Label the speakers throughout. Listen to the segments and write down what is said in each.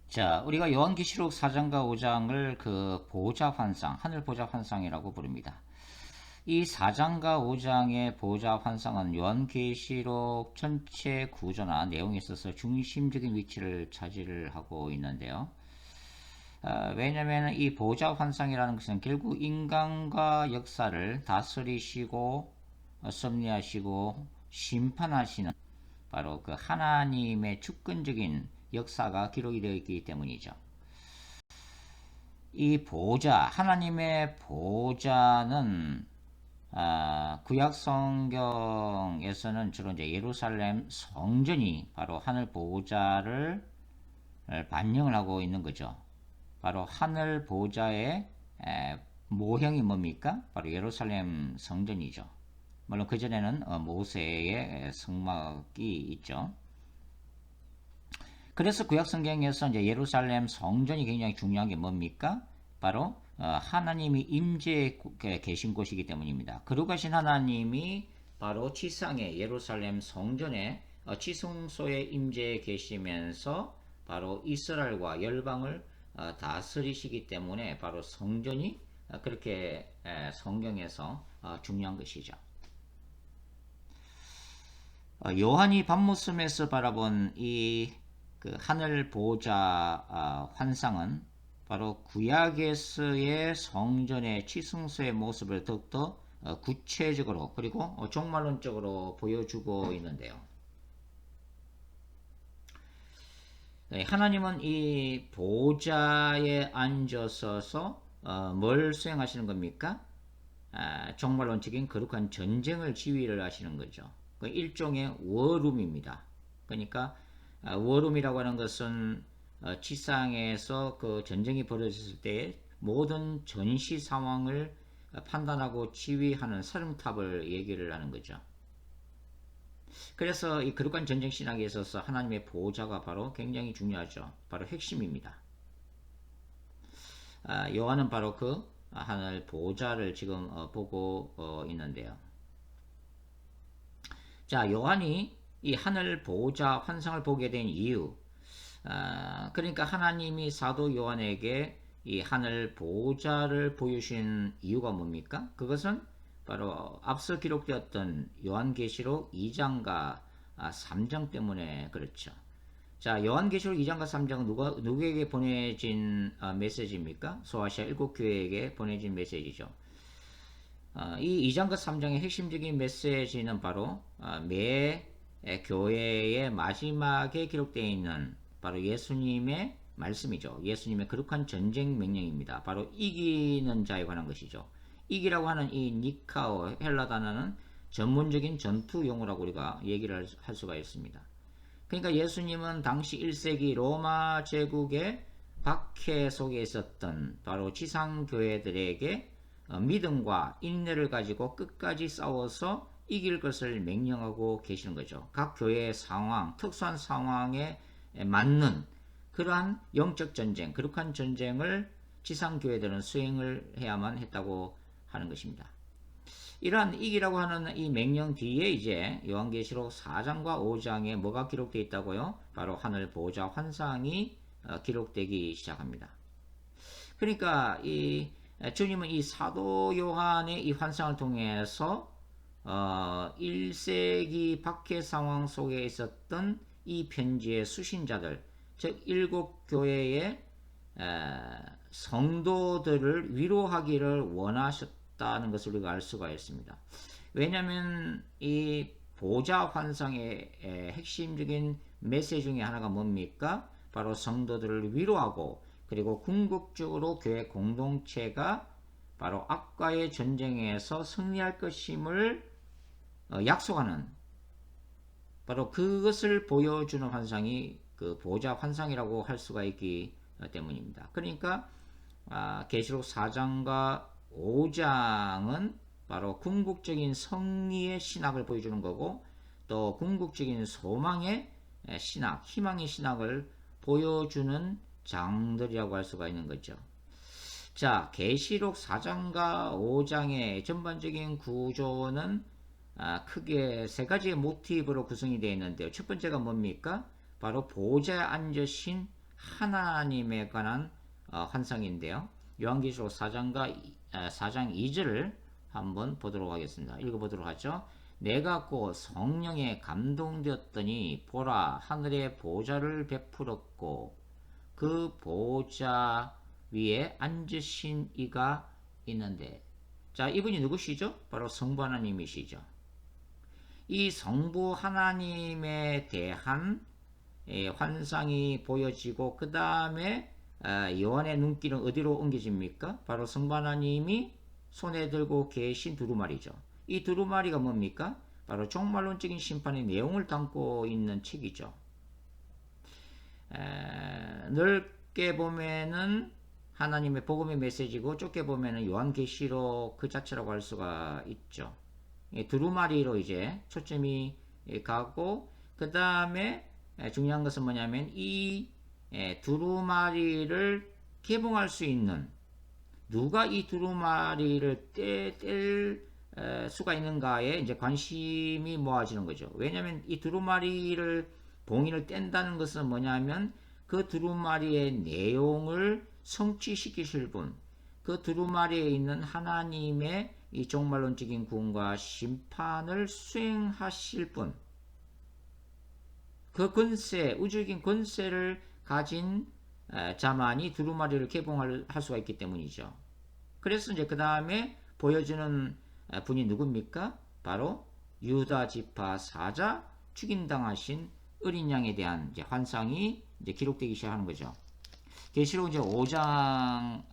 Speaker 1: 자, 우리가 요한계시록 4장과 5장을 그 보좌 환상, 하늘 보좌 환상이라고 부릅니다. 이 4장과 5장의 보좌 환상은 요한계시록 전체 구조나 내용에 있어서 중심적인 위치를 차지하고 있는데요. 왜냐하면 이 보좌 환상이라는 것은 결국 인간과 역사를 다스리시고 섭리하시고 심판하시는 바로 그 하나님의 주권적인 역사가 기록이 되어 있기 때문이죠. 이 보좌, 하나님의 보좌는 구약 성경에서는 주로 이제 예루살렘 성전이 바로 하늘 보좌를 반영을 하고 있는 거죠. 바로 하늘 보좌의 모형이 뭡니까? 바로 예루살렘 성전이죠. 물론 그전에는 모세의 성막이 있죠. 그래서 구약 성경에서 이제 예루살렘 성전이 굉장히 중요한 게 뭡니까? 바로 하나님이 임재해 계신 곳이기 때문입니다. 거룩하신 하나님이 바로 지상의 예루살렘 성전에 지성소에 임재해 계시면서 바로 이스라엘과 열방을 다스리시기 때문에 바로 성전이 그렇게 성경에서 중요한 것이죠. 요한이 밤모섬에서 바라본 이 그 하늘 보좌 환상은 바로 구약에서의 성전의 지성소의 모습을 더욱더 구체적으로 그리고 종말론적으로 보여주고 있는데요. 네, 하나님은 이 보좌에 앉으셔서 뭘 수행하시는 겁니까? 종말론적인 거룩한 전쟁을 지휘를 하시는 거죠. 그 일종의 워룸입니다. 그러니까 워룸이라고 하는 것은 지상에서 그 전쟁이 벌어졌을 때 모든 전시 상황을 판단하고 지휘하는 사령탑을 얘기를 하는 거죠. 그래서 이 거룩한 전쟁 신학에 있어서 하나님의 보좌가 바로 굉장히 중요하죠. 바로 핵심입니다. 요한은 바로 그 하늘 보좌를 지금 보고 있는데요. 자, 요한이 이 하늘 보좌 환상을 보게 된 이유, 그러니까 하나님이 사도 요한에게 이 하늘 보좌를 보여주신 이유가 뭡니까? 그것은 바로 앞서 기록되었던 요한계시록 2장과 3장 때문에 그렇죠. 자, 요한계시록 2장과 3장은 누구에게 보내진 메시지입니까? 소아시아 7교회에게 보내진 메시지죠. 이 2장과 3장의 핵심적인 메시지는 바로 매 교회의 마지막에 기록되어 있는 바로 예수님의 말씀이죠. 예수님의 거룩한 전쟁 명령입니다. 바로 이기는 자에 관한 것이죠. 이기라고 하는 이 니카오 헬라 단어는 전문적인 전투 용어라고 우리가 얘기를 할 수가 있습니다. 그러니까 예수님은 당시 1세기 로마 제국의 박해 속에 있었던 바로 지상교회들에게 믿음과 인내를 가지고 끝까지 싸워서 이길 것을 명령하고 계시는 거죠. 각 교회의 상황, 특수한 상황에 맞는 그러한 영적 전쟁, 거룩한 전쟁을 지상교회들은 수행을 해야만 했다고 하는 것입니다. 이러한 이기라고 하는 이 명령 뒤에 이제 요한계시록 4장과 5장에 뭐가 기록되어 있다고요? 바로 하늘 보좌 환상이 기록되기 시작합니다. 그러니까 이 주님은 이 사도 요한의 이 환상을 통해서 1세기 박해 상황 속에 있었던 이 편지의 수신자들, 즉 일곱 교회의 성도들을 위로하기를 원하셨다는 것을 우리가 알 수가 있습니다. 왜냐하면 이 보좌 환상의 핵심적인 메시지 중에 하나가 뭡니까? 바로 성도들을 위로하고 그리고 궁극적으로 교회 공동체가 바로 악과의 전쟁에서 승리할 것임을 약속하는 바로 그것을 보여주는 환상이 그 보좌 환상이라고 할 수가 있기 때문입니다. 그러니까 계시록 4장과 5장은 바로 궁극적인 승리의 신학을 보여주는 거고 또 궁극적인 소망의 신학, 희망의 신학을 보여주는 장들이라고 할 수가 있는 거죠. 자, 계시록 4장과 5장의 전반적인 구조는 크게 세 가지의 모티브로 구성이 되어 있는데요. 첫 번째가 뭡니까? 바로 보좌에 앉으신 하나님에 관한 환상인데요. 요한계시록 4장 2절을 한번 보도록 하겠습니다. 읽어보도록 하죠. 내가 곧 성령에 감동되었더니 보라 하늘에 보좌를 베풀었고 그 보좌 위에 앉으신 이가 있는데, 자, 이분이 누구시죠? 바로 성부 하나님이시죠. 이 성부 하나님에 대한 환상이 보여지고 그 다음에 요한의 눈길은 어디로 옮겨집니까? 바로 성부 하나님이 손에 들고 계신 두루마리죠. 이 두루마리가 뭡니까? 바로 종말론적인 심판의 내용을 담고 있는 책이죠. 넓게 보면은 하나님의 복음의 메시지고 좁게 보면은 요한계시록 그 자체라고 할 수가 있죠. 두루마리로 이제 초점이 가고, 그 다음에 중요한 것은 뭐냐면 이 두루마리를 개봉할 수 있는, 누가 이 두루마리를 뗄 수가 있는가에 이제 관심이 모아지는 거죠. 왜냐하면 이 두루마리를 봉인을 뗀다는 것은 뭐냐면 그 두루마리의 내용을 성취시키실 분, 그 두루마리에 있는 하나님의 이 종말론적인 구원과 심판을 수행하실 분, 그 권세, 우주적인 권세를 가진 자만이 두루마리를 개봉할 수가 있기 때문이죠. 그래서 이제 그 다음에 보여주는 분이 누굽니까? 바로 유다 지파 사자 죽임당하신 어린 양에 대한 이제 환상이 이제 기록되기 시작하는 거죠. 계시록 이제 5장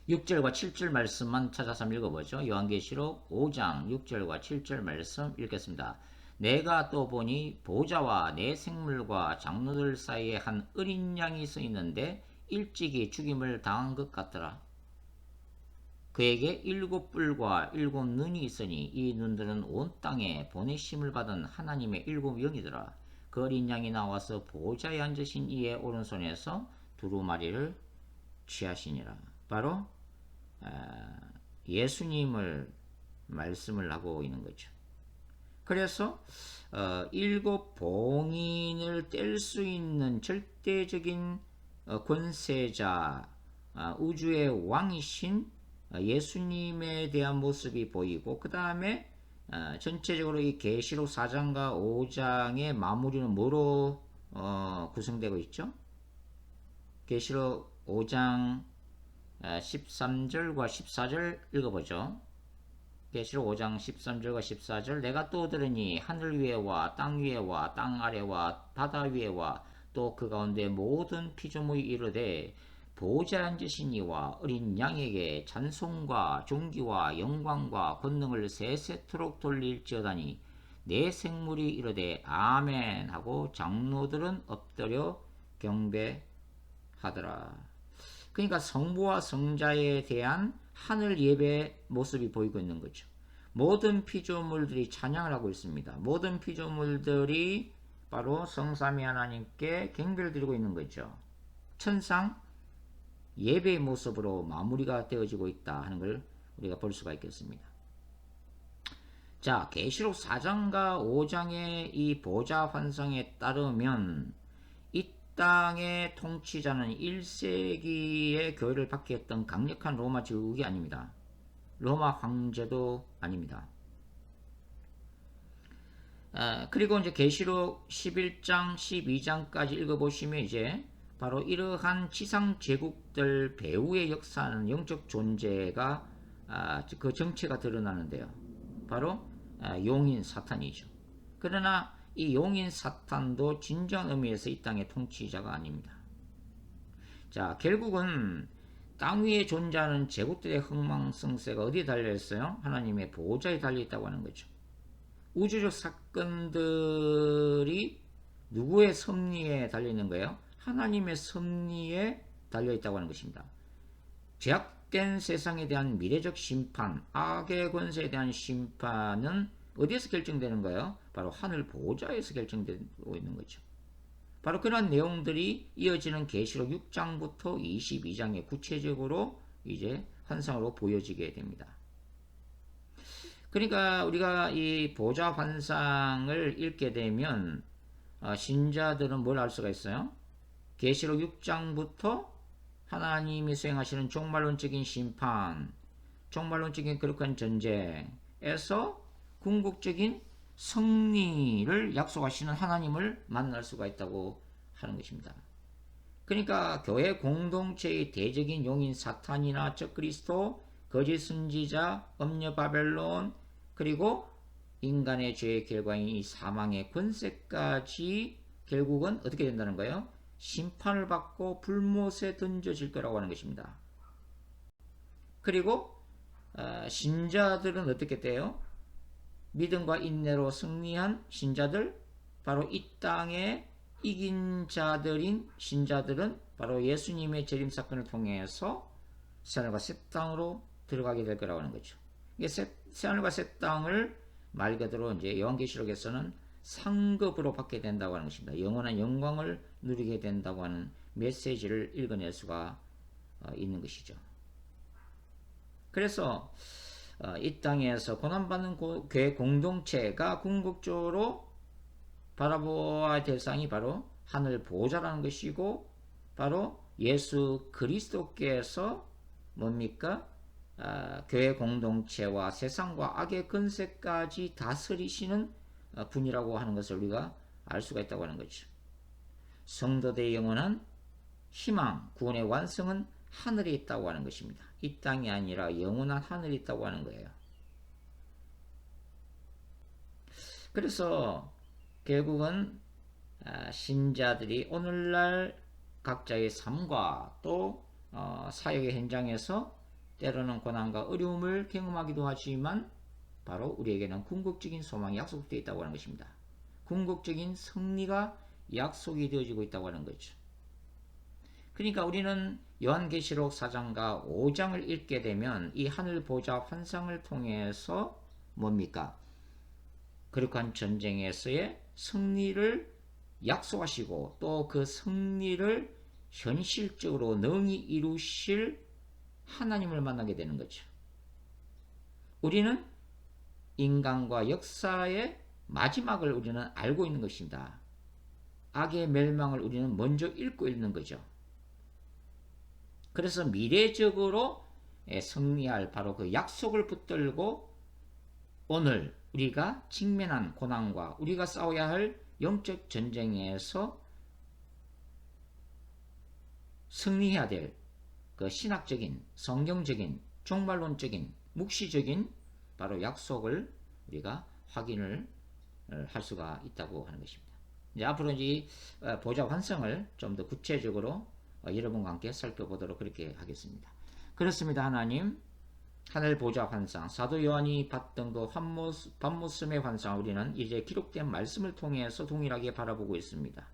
Speaker 1: 6절과 7절 말씀만 찾아서 한번 읽어보죠. 요한계시록 5장 6절과 7절 말씀 읽겠습니다. 내가 또 보니 보좌와 내 생물과 장로들 사이에 한 어린 양이 서 있는데 일찍이 죽임을 당한 것 같더라. 그에게 7뿔과 7눈이 있으니 이 눈들은 온 땅에 보내심을 받은 하나님의 7영이더라. 그 어린 양이 나와서 보좌에 앉으신 이의 오른손에서 두루마리를 취하시니라. 바로 예수님을 말씀을 하고 있는 거죠. 그래서 7 봉인을 뗄 수 있는 절대적인 권세자, 우주의 왕이신 예수님에 대한 모습이 보이고, 그 다음에 전체적으로 이 계시록 4장과 5장의 마무리는 뭐로 구성되고 있죠? 계시록 5장 13절과 14절 읽어보죠. 계시록 5장 13절과 14절 내가 또 들으니 하늘 위에와 땅 위에와 땅 아래와 바다 위에와 또 그 가운데 모든 피조물이 이르되 보좌에 앉으신 이와 어린 양에게 찬송과 존귀와 영광과 권능을 세세토록 돌릴지어다니 내 생물이 이르되 아멘 하고 장로들은 엎드려 경배하더라. 그러니까 성부와 성자에 대한 하늘 예배 모습이 보이고 있는 거죠. 모든 피조물들이 찬양을 하고 있습니다. 모든 피조물들이 바로 성삼위 하나님께 경배를 드리고 있는 거죠. 천상 예배의 모습으로 마무리가 되어지고 있다 하는 걸 우리가 볼 수가 있겠습니다. 자, 계시록 4장과 5장의 이 보좌 환상에 따르면 이 땅의 통치자는 1세기의 교회를 박해했던 강력한 로마 제국이 아닙니다. 로마 황제도 아닙니다. 그리고 이제 계시록 11장, 12장까지 읽어보시면 이제 바로 이러한 지상 제국들 배후의 역사는 영적 존재가 그 정체가 드러나는데요. 바로 용인 사탄이죠. 그러나 이 용인 사탄도 진정 의미에서 이 땅의 통치자가 아닙니다. 자, 결국은 땅 위에 존재하는 제국들의 흥망성쇠가 어디에 달려있어요? 하나님의 보호자에 달려있다고 하는 거죠. 우주적 사건들이 누구의 섭리에 달려있는 거예요? 하나님의 섭리에 달려있다고 하는 것입니다. 제약된 세상에 대한 미래적 심판, 악의 권세에 대한 심판은 어디에서 결정되는 거예요? 바로 하늘 보호자에서 결정되고 있는 거죠. 바로 그런 내용들이 이어지는 계시록 6장부터 22장에 구체적으로 이제 환상으로 보여지게 됩니다. 그러니까 우리가 이 보좌 환상을 읽게 되면 신자들은 뭘 알 수가 있어요? 계시록 6장부터 하나님이 수행하시는 종말론적인 심판, 종말론적인 거룩한 전쟁에서 궁극적인 승리를 약속하시는 하나님을 만날 수가 있다고 하는 것입니다. 그러니까 교회 공동체의 대적인 용인 사탄이나 적그리스도, 거짓 선지자, 음녀 바벨론, 그리고 인간의 죄의 결과인 이 사망의 권세까지 결국은 어떻게 된다는 거예요? 심판을 받고 불못에 던져질 거라고 하는 것입니다. 그리고 신자들은 어떻게 돼요? 믿음과 인내로 승리한 신자들, 바로 이 땅에 이긴 자들인 신자들은 바로 예수님의 재림 사건을 통해서 새하늘과 새 땅으로 들어가게 될 거라고 하는 거죠. 이게 새하늘과 새 땅을 말 그대로 이제 요한계시록에서는 상급으로 받게 된다고 하는 것입니다. 영원한 영광을 누리게 된다고 하는 메시지를 읽어낼 수가 있는 것이죠. 그래서 이 땅에서 고난받는 교회 공동체가 궁극적으로 바라보아야 될 상이 바로 하늘 보호자라는 것이고, 바로 예수 그리스도께서 뭡니까? 교회 공동체와 세상과 악의 권세까지 다스리시는 분이라고 하는 것을 우리가 알 수가 있다고 하는 거죠. 성도들의 영원한 희망, 구원의 완성은 하늘에 있다고 하는 것입니다. 이 땅이 아니라 영원한 하늘에 있다고 하는 거예요. 그래서 결국은 신자들이 오늘날 각자의 삶과 또 사역의 현장에서 때로는 고난과 어려움을 경험하기도 하지만 바로 우리에게는 궁극적인 소망이 약속되어 있다고 하는 것입니다. 궁극적인 승리가 약속이 되어지고 있다고 하는 거죠. 그러니까 우리는 요한계시록 4장과 5장을 읽게 되면 이 하늘 보좌 환상을 통해서 뭡니까? 거룩한 전쟁에서의 승리를 약속하시고 또 그 승리를 현실적으로 능히 이루실 하나님을 만나게 되는 거죠. 우리는 인간과 역사의 마지막을 우리는 알고 있는 것입니다. 악의 멸망을 우리는 먼저 읽고 있는 거죠. 그래서 미래적으로 승리할 바로 그 약속을 붙들고 오늘 우리가 직면한 고난과 우리가 싸워야 할 영적 전쟁에서 승리해야 될 그 신학적인, 성경적인, 종말론적인, 묵시적인 바로 약속을 우리가 확인을 할 수가 있다고 하는 것입니다. 이제 앞으로 이 보좌 환상을 좀 더 구체적으로 여러분과 함께 살펴보도록 그렇게 하겠습니다. 그렇습니다. 하나님, 하늘 보좌 환상, 사도 요한이 봤던 그 밤모습의 환상, 우리는 이제 기록된 말씀을 통해서 동일하게 바라보고 있습니다.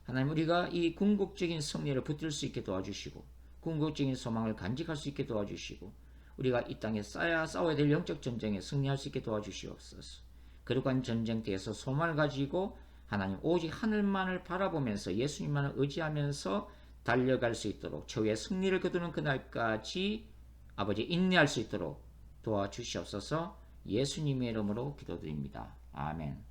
Speaker 1: 하나님, 우리가 이 궁극적인 승리를 붙들 수 있게 도와주시고 궁극적인 소망을 간직할 수 있게 도와주시고 우리가 이 땅에 싸워야 될 영적 전쟁에 승리할 수 있게 도와주시옵소서. 거룩한 전쟁터에서 소망을 가지고 하나님 오직 하늘만을 바라보면서 예수님만을 의지하면서 달려갈 수 있도록 최후의 승리를 거두는 그날까지 아버지 인내할 수 있도록 도와주시옵소서. 예수님의 이름으로 기도드립니다. 아멘.